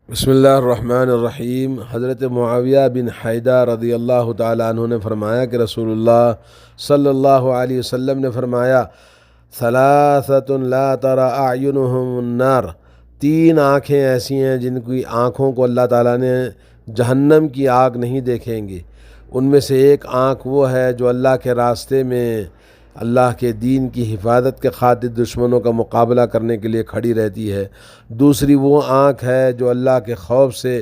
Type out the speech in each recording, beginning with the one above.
بسم اللہ الرحمن الرحیم۔ حضرت معاویہ بن حیدہ رضی اللہ تعالیٰ عنہ نے فرمایا کہ رسول اللہ صلی اللہ علیہ وسلم نے فرمایا، ثلاثۃ لا تری اعینہم النار، تین آنکھیں ایسی ہیں جن کی آنکھوں کو اللہ تعالیٰ نے جہنم کی آگ نہیں دیکھیں گے۔ ان میں سے ایک آنکھ وہ ہے جو اللہ کے راستے میں اللہ کے دین کی حفاظت کے خاطر دشمنوں کا مقابلہ کرنے کے لیے کھڑی رہتی ہے۔ دوسری وہ آنکھ ہے جو اللہ کے خوف سے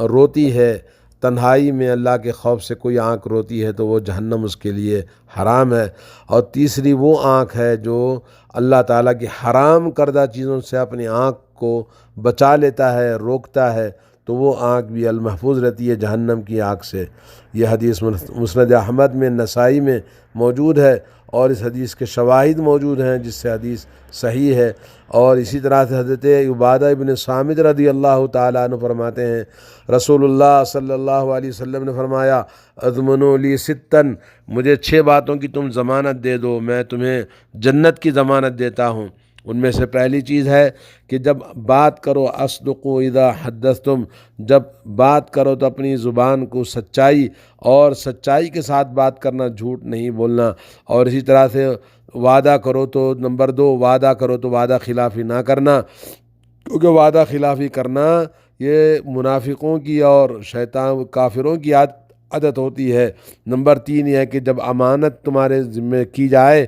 روتی ہے، تنہائی میں اللہ کے خوف سے کوئی آنکھ روتی ہے تو وہ جہنم اس کے لیے حرام ہے۔ اور تیسری وہ آنکھ ہے جو اللہ تعالیٰ کی حرام کردہ چیزوں سے اپنی آنکھ کو بچا لیتا ہے، روکتا ہے، تو وہ آنکھ بھی المحفوظ رہتی ہے جہنم کی آگ سے۔ یہ حدیث مسند احمد میں، نسائی میں موجود ہے، اور اس حدیث کے شواہد موجود ہیں جس سے حدیث صحیح ہے۔ اور اسی طرح سے حضرت عبادہ بن صامت رضی اللہ تعالیٰ عنہ فرماتے ہیں، رسول اللہ صلی اللہ علیہ وسلم نے فرمایا، اضمنوا لی ستن، مجھے 6 باتوں کی تم ضمانت دے دو، میں تمہیں جنت کی ضمانت دیتا ہوں۔ ان میں سے پہلی چیز ہے کہ جب بات کرو اصدقوا اذا حدثتم، جب بات کرو تو اپنی زبان کو سچائی اور سچائی کے ساتھ بات کرنا، جھوٹ نہیں بولنا۔ اور اسی طرح سے وعدہ کرو تو نمبر 2، وعدہ کرو تو وعدہ خلافی نہ کرنا، کیونکہ وعدہ خلافی کرنا یہ منافقوں کی اور شیطان کافروں کی عادت ہوتی ہے۔ نمبر 3 یہ ہے کہ جب امانت تمہارے ذمہ کی جائے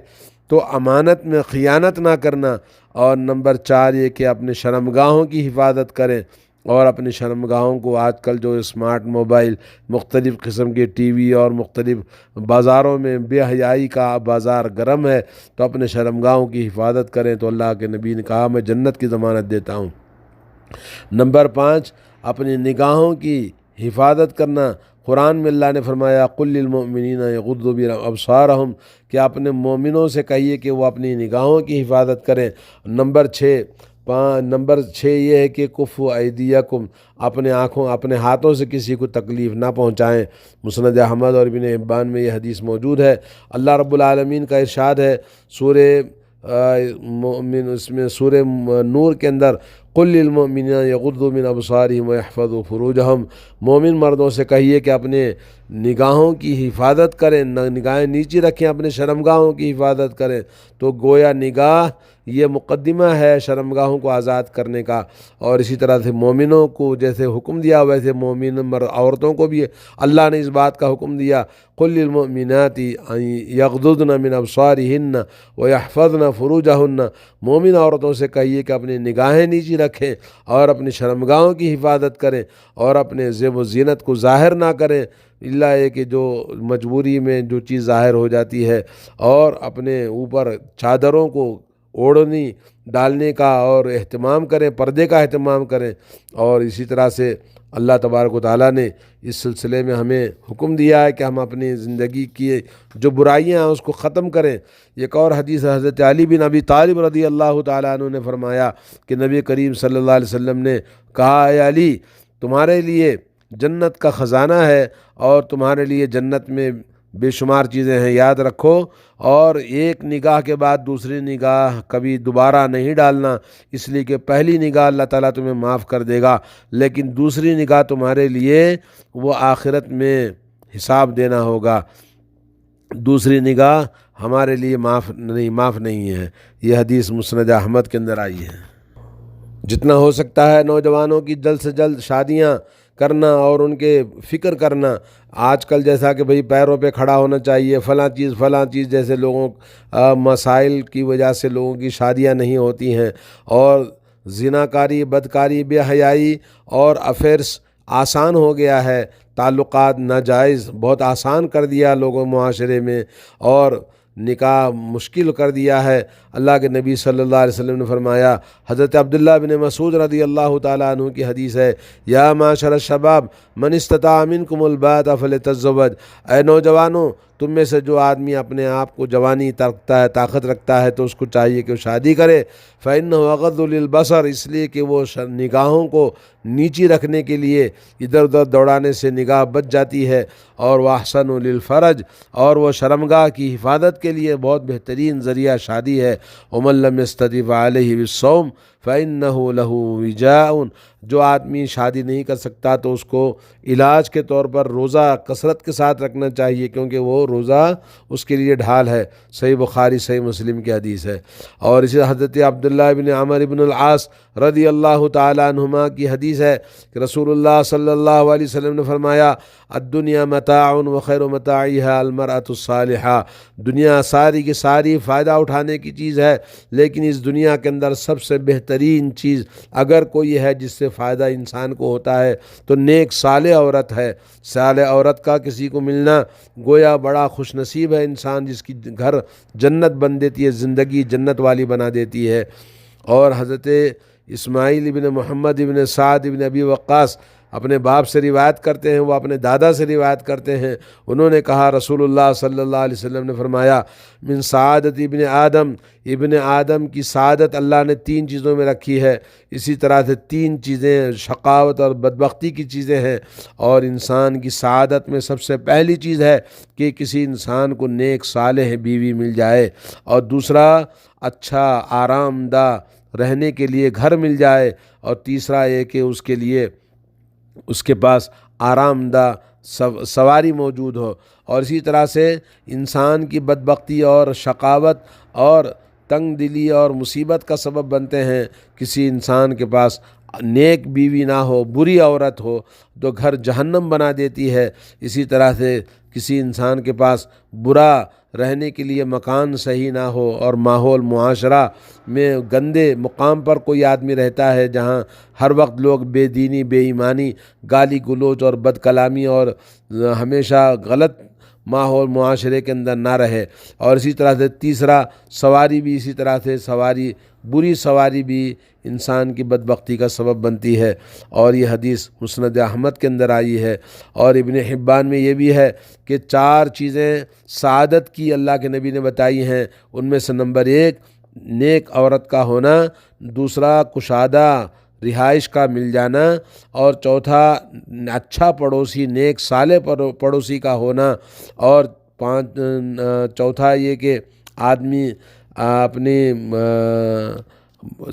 تو امانت میں خیانت نہ کرنا۔ اور نمبر 4 یہ کہ اپنے شرمگاہوں کی حفاظت کریں، اور اپنی شرمگاہوں کو، آج کل جو اسمارٹ موبائل، مختلف قسم کے ٹی وی اور مختلف بازاروں میں بے حیائی کا بازار گرم ہے، تو اپنے شرمگاہوں کی حفاظت کریں، تو اللہ کے نبی نے کہا میں جنت کی ضمانت دیتا ہوں۔ نمبر 5 اپنی نگاہوں کی حفاظت کرنا۔ قرآن میں اللہ نے فرمایا، قل للمؤمنین یغضوا من ابصارہم، کہ اپنے مومنوں سے کہیے کہ وہ اپنی نگاہوں کی حفاظت کریں۔ نمبر 6 یہ ہے کہ کفوا ایدیکم، اپنے ہاتھوں سے کسی کو تکلیف نہ پہنچائیں۔ مسند احمد اور ابن حبان میں یہ حدیث موجود ہے۔ اللہ رب العالمین کا ارشاد ہے سورہ سورہ نور کے اندر، قل للمؤمنین یغضوا من ابصارہم ویحفظوا فروجہم، مومن مردوں سے کہیے کہ اپنے نگاہوں کی حفاظت کریں، نگاہیں نیچی رکھیں، اپنے شرمگاہوں کی حفاظت کریں۔ تو گویا نگاہ یہ مقدمہ ہے شرمگاہوں کو آزاد کرنے کا۔ اور اسی طرح سے مومنوں کو جیسے حکم دیا، ویسے مومن عورتوں کو بھی اللہ نے اس بات کا حکم دیا، قل للمؤمنات یغضضن من ابصارہن ویحفظن فروجہن، مومن عورتوں سے کہیے کہ اپنی نگاہیں نیچی رکھیں اور اپنی شرمگاہوں کی حفاظت کریں، اور اپنے زیب و زینت کو ظاہر نہ کریں، اللہ یہ کہ جو مجبوری میں جو چیز ظاہر ہو جاتی ہے، اور اپنے اوپر چادروں کو اوڑھنی ڈالنے کا اور اہتمام کریں، پردے کا اہتمام کریں۔ اور اسی طرح سے اللہ تبارک و تعالیٰ نے اس سلسلے میں ہمیں حکم دیا ہے کہ ہم اپنی زندگی کی جو برائیاں ہیں اس کو ختم کریں۔ ایک اور حدیث حضرت علی بن ابی طالب رضی اللہ تعالیٰ عنہ نے فرمایا کہ نبی کریم صلی اللہ علیہ وسلم نے کہا، اے علی، تمہارے لیے جنت کا خزانہ ہے، اور تمہارے لیے جنت میں بے شمار چیزیں ہیں، یاد رکھو، اور ایک نگاہ کے بعد دوسری نگاہ کبھی دوبارہ نہیں ڈالنا، اس لیے کہ پہلی نگاہ اللہ تعالیٰ تمہیں معاف کر دے گا، لیکن دوسری نگاہ تمہارے لیے وہ آخرت میں حساب دینا ہوگا۔ دوسری نگاہ ہمارے لیے معاف نہیں ہے۔ یہ حدیث مسند احمد کے اندر آئی ہے۔ جتنا ہو سکتا ہے نوجوانوں کی جلد سے جلد شادیاں کرنا اور ان کے فکر کرنا۔ آج کل جیسا کہ بھئی پیروں پہ کھڑا ہونا چاہیے، فلاں چیز جیسے لوگوں مسائل کی وجہ سے لوگوں کی شادیاں نہیں ہوتی ہیں، اور زناکاری، بدکاری، بے حیائی اور افیئرس آسان ہو گیا ہے، تعلقات ناجائز بہت آسان کر دیا لوگوں معاشرے میں، اور نکاح مشکل کر دیا ہے۔ اللہ کے نبی صلی اللہ علیہ وسلم نے فرمایا، حضرت عبداللہ بن مسعود رضی اللہ تعالیٰ عنہ کی حدیث ہے، یا معاشر الشباب من استطاع منکم الباءۃ فلیتزوج، اے نوجوانوں، تم میں سے جو آدمی اپنے آپ کو جوانی رکھتا ہے، طاقت رکھتا ہے، تو اس کو چاہیے کہ وہ شادی کرے۔ فإنہ اغض للبصر، اس لیے کہ وہ نگاہوں کو نیچی رکھنے کے لیے ادھر ادھر دوڑانے سے نگاہ بچ جاتی ہے، اور وأحسن للفرج، اور وہ شرمگاہ کی حفاظت کے لیے بہت بہترین ذریعہ شادی ہے۔ ومن لم یستطع فعلیہ بالصوم، فإنه له وجاء، جو آدمی شادی نہیں کر سکتا تو اس کو علاج کے طور پر روزہ کثرت کے ساتھ رکھنا چاہیے، کیونکہ وہ روزہ اس کے لیے ڈھال ہے۔ صحیح بخاری صحیح مسلم کی حدیث ہے۔ اور اسی حضرت عبداللہ بن عمر بن العاص رضی اللہ تعالیٰ عنہما کی حدیث ہے کہ رسول اللہ صلی اللہ علیہ وسلم نے فرمایا الدنیا متاع وخیر متاعها المرأة الصالحہ، دنیا ساری کی ساری فائدہ اٹھانے کی چیز ہے، لیکن اس دنیا کے اندر سب سے بہترین چیز اگر کوئی ہے جس سے فائدہ انسان کو ہوتا ہے تو نیک صالح عورت ہے۔ صالح عورت کا کسی کو ملنا گویا بڑا خوش نصیب ہے انسان، جس کی گھر جنت بن دیتی ہے، زندگی جنت والی بنا دیتی ہے۔ اور حضرت اسماعیل ابن محمد ابن سعد ابن ابی وقاص اپنے باپ سے روایت کرتے ہیں، وہ اپنے دادا سے روایت کرتے ہیں، انہوں نے کہا رسول اللہ صلی اللہ علیہ وسلم نے فرمایا من سعادت ابن آدم، ابن آدم کی سعادت اللہ نے 3 چیزوں میں رکھی ہے، اسی طرح سے 3 چیزیں شقاوت اور بدبختی کی چیزیں ہیں، اور انسان کی سعادت میں سب سے پہلی چیز ہے کہ کسی انسان کو نیک صالح بیوی مل جائے، اور دوسرا اچھا آرام دہ رہنے کے لیے گھر مل جائے، اور تیسرا یہ کہ اس کے لیے اس کے پاس آرام دہ سواری موجود ہو۔ اور اسی طرح سے انسان کی بدبختی اور شقاوت اور تنگ دلی اور مصیبت کا سبب بنتے ہیں کسی انسان کے پاس نیک بیوی نہ ہو، بری عورت ہو تو گھر جہنم بنا دیتی ہے۔ اسی طرح سے کسی انسان کے پاس برا رہنے کے لیے مکان صحیح نہ ہو اور ماحول معاشرہ میں گندے مقام پر کوئی آدمی رہتا ہے جہاں ہر وقت لوگ بے دینی، بے ایمانی، گالی گلوچ اور بد کلامی اور ہمیشہ غلط ماحول معاشرے کے اندر نہ رہے۔ اور اسی طرح سے تیسرا سواری بھی اسی طرح سے بری سواری بھی انسان کی بدبختی کا سبب بنتی ہے، اور یہ حدیث مسند احمد کے اندر آئی ہے۔ اور ابن حبان میں یہ بھی ہے کہ 4 چیزیں سعادت کی اللہ کے نبی نے بتائی ہیں، ان میں سے نمبر 1 نیک عورت کا ہونا، دوسرا کشادہ رہائش کا مل جانا، اور چوتھا اچھا پڑوسی، نیک صالح پڑوسی کا ہونا، اور چوتھا یہ کہ آدمی اپنی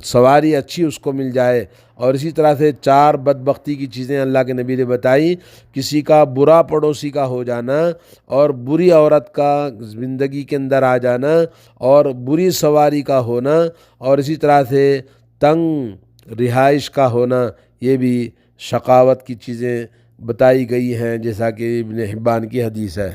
سواری اچھی اس کو مل جائے۔ اور اسی طرح سے 4 بدبختی کی چیزیں اللہ کے نبی نے بتائی، کسی کا برا پڑوسی کا ہو جانا، اور بری عورت کا زندگی کے اندر آ جانا، اور بری سواری کا ہونا، اور اسی طرح سے تنگ رہائش کا ہونا، یہ بھی شقاوت کی چیزیں بتائی گئی ہیں جیسا کہ ابن حبان کی حدیث ہے۔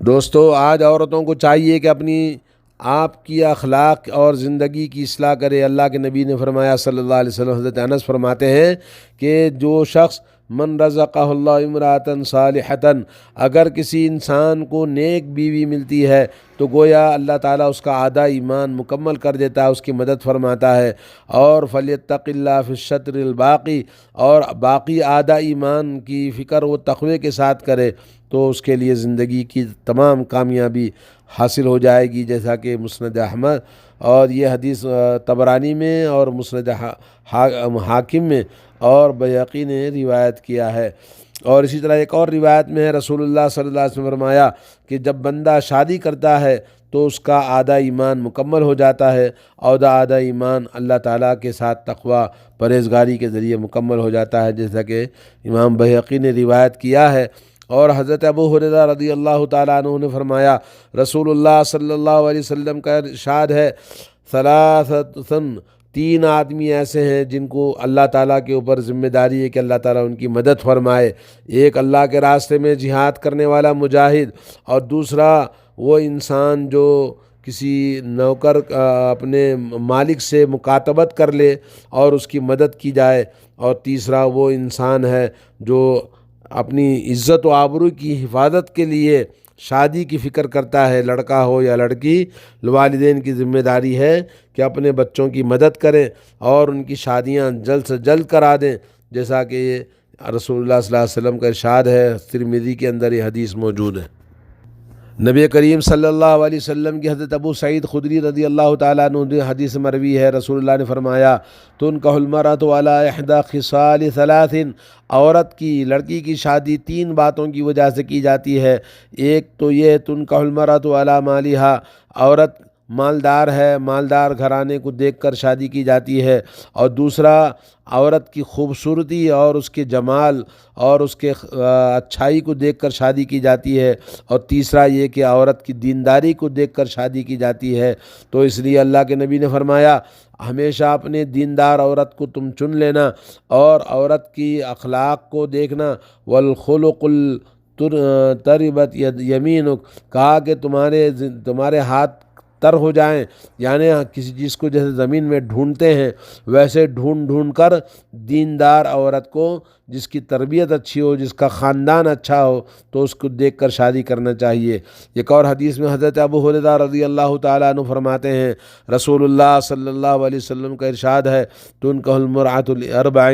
دوستو، آج عورتوں کو چاہیے کہ اپنی آپ کی اخلاق اور زندگی کی اصلاح کرے۔ اللہ کے نبی نے فرمایا صلی اللہ علیہ وسلم، حضرت انس فرماتے ہیں کہ جو شخص من رزقہ اللہ امرأۃ صالحۃ، اگر کسی انسان کو نیک بیوی ملتی ہے تو گویا اللہ تعالیٰ اس کا آدھا ایمان مکمل کر دیتا ہے، اس کی مدد فرماتا ہے۔ اور فلیتق اللہ فی الشطر الباقی، اور باقی آدھا ایمان کی فکر وہ تقوی کے ساتھ کرے تو اس کے لیے زندگی کی تمام کامیابی حاصل ہو جائے گی، جیسا کہ مسند احمد اور یہ حدیث طبرانی میں اور مسند حاکم میں اور بیہقی نے روایت کیا ہے۔ اور اسی طرح ایک اور روایت میں ہے رسول اللہ صلی اللہ علیہ وسلم نے فرمایا کہ جب بندہ شادی کرتا ہے تو اس کا آدھا ایمان مکمل ہو جاتا ہے، اور آدھا ایمان اللہ تعالیٰ کے ساتھ تقوی پرہیزگاری کے ذریعے مکمل ہو جاتا ہے، جیسا کہ امام بیہقی نے روایت کیا ہے۔ اور حضرت ابو ہریرہ رضی اللہ تعالیٰ عنہ نے فرمایا رسول اللہ صلی اللہ علیہ وسلم کا ارشاد ہے ثلاثۃ، 3 آدمی ایسے ہیں جن کو اللہ تعالیٰ کے اوپر ذمہ داری ہے کہ اللہ تعالیٰ ان کی مدد فرمائے۔ ایک اللہ کے راستے میں جہاد کرنے والا مجاہد، اور دوسرا وہ انسان جو کسی نوکر اپنے مالک سے مکاتبت کر لے اور اس کی مدد کی جائے، اور تیسرا وہ انسان ہے جو اپنی عزت و آبرو کی حفاظت کے لیے شادی کی فکر کرتا ہے، لڑکا ہو یا لڑکی۔ والدین کی ذمہ داری ہے کہ اپنے بچوں کی مدد کریں اور ان کی شادیاں جلد سے جلد کرا دیں، جیسا کہ رسول اللہ صلی اللہ علیہ وسلم کا ارشاد ہے، ترمذی کے اندر یہ حدیث موجود ہے۔ نبی کریم صلی اللہ علیہ وسلم کی حضرت ابو سعید خدری رضی اللہ تعالیٰ عنہ حدیث مروی ہے، رسول اللہ نے فرمایا تنکح المرأۃ علی احدی خصال ثلاث، عورت کی، لڑکی کی شادی 3 باتوں کی وجہ سے کی جاتی ہے۔ ایک تو یہ تنکح المرأۃ علی مالہا، عورت مالدار ہے، مالدار گھرانے کو دیکھ کر شادی کی جاتی ہے، اور دوسرا عورت کی خوبصورتی اور اس کے جمال اور اس کے اچھائی کو دیکھ کر شادی کی جاتی ہے، اور تیسرا یہ کہ عورت کی دینداری کو دیکھ کر شادی کی جاتی ہے۔ تو اس لیے اللہ کے نبی نے فرمایا ہمیشہ اپنے دیندار عورت کو تم چن لینا، اور عورت کی اخلاق کو دیکھنا۔ والخلق تربت یمینک، کہا کہ تمہارے ہاتھ تر ہو جائیں، یعنی کسی چیز کو جیسے زمین میں ڈھونڈتے ہیں ویسے ڈھونڈ ڈھونڈ کر دیندار عورت کو، جس کی تربیت اچھی ہو، جس کا خاندان اچھا ہو، تو اس کو دیکھ کر شادی کرنا چاہیے۔ ایک اور حدیث میں حضرت ابو ہریرہ رضی اللہ تعالیٰ عنہ فرماتے ہیں رسول اللہ صلی اللہ علیہ وسلم کا ارشاد ہے تنکح المرأۃ لاربع،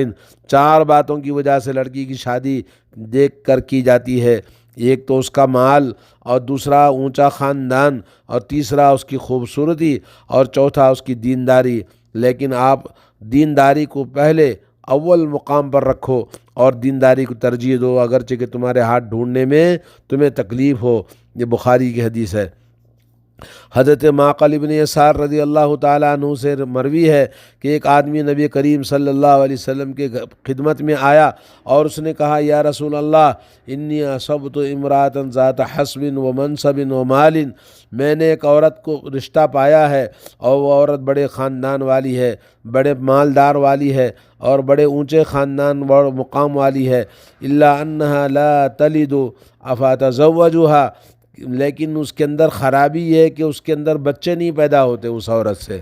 4 باتوں کی وجہ سے لڑکی کی شادی دیکھ کر کی جاتی ہے۔ ایک تو اس کا مال، اور دوسرا اونچا خاندان، اور تیسرا اس کی خوبصورتی، اور چوتھا اس کی دینداری۔ لیکن آپ دینداری کو پہلے اول مقام پر رکھو اور دینداری کو ترجیح دو، اگرچہ کہ تمہارے ہاتھ ڈھونڈنے میں تمہیں تکلیف ہو۔ یہ بخاری کی حدیث ہے۔ حضرت معقل ابن یسار رضی اللہ تعالیٰ عنہ سے مروی ہے کہ ایک آدمی نبی کریم صلی اللہ علیہ وسلم کے خدمت میں آیا اور اس نے کہا یا رسول اللہ انی اصبت امرأۃ ذات حسب و منصب و مال، میں نے ایک عورت کو رشتہ پایا ہے اور وہ عورت بڑے خاندان والی ہے، بڑے مالدار والی ہے اور بڑے اونچے خاندان و مقام والی ہے، الا انہا لا تلد افاتزوجها، لیکن اس کے اندر خرابی یہ ہے کہ اس کے اندر بچے نہیں پیدا ہوتے اس عورت سے،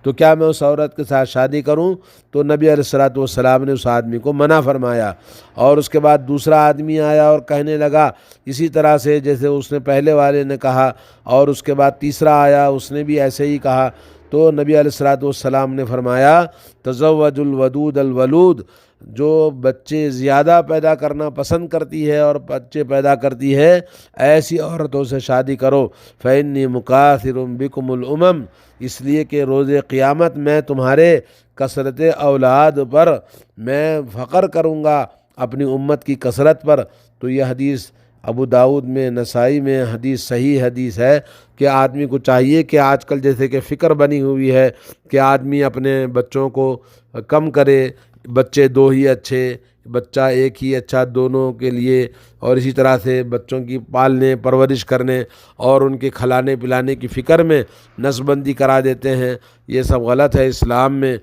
تو کیا میں اس عورت کے ساتھ شادی کروں؟ تو نبی علیہ الصلوۃ والسلام نے اس آدمی کو منع فرمایا۔ اور اس کے بعد دوسرا آدمی آیا اور کہنے لگا اسی طرح سے جیسے اس نے پہلے والے نے کہا، اور اس کے بعد تیسرا آیا اس نے بھی ایسے ہی کہا۔ تو نبی علیہ الصلوۃ والسلام نے فرمایا تزوج الودود الولود، جو بچے زیادہ پیدا کرنا پسند کرتی ہے اور بچے پیدا کرتی ہے ایسی عورتوں سے شادی کرو، فإنی مکاثر بکم الامم، اس لیے کہ روز قیامت میں تمہارے کثرت اولاد پر میں فخر کروں گا، اپنی امت کی کثرت پر۔ تو یہ حدیث ابو داؤد میں، نسائی میں حدیث صحیح حدیث ہے کہ آدمی کو چاہیے کہ آج کل جیسے کہ فکر بنی ہوئی ہے کہ آدمی اپنے بچوں کو کم کرے، بچے 2 ہی اچھے، بچہ 1 ہی اچھا دونوں کے لیے، اور اسی طرح سے بچوں کی پالنے پرورش کرنے اور ان کے کھلانے پلانے کی فکر میں نسل بندی کرا دیتے ہیں۔ یہ سب غلط ہے۔ اسلام میں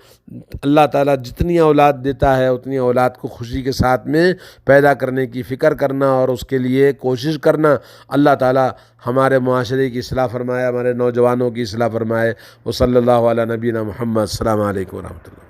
اللہ تعالیٰ جتنی اولاد دیتا ہے اتنی اولاد کو خوشی کے ساتھ میں پیدا کرنے کی فکر کرنا اور اس کے لیے کوشش کرنا۔ اللہ تعالیٰ ہمارے معاشرے کی اصلاح فرمائے، ہمارے نوجوانوں کی اصلاح فرمائے۔ وصلی اللہ علی نبینا محمد۔ السلام علیکم ورحمۃ اللہ۔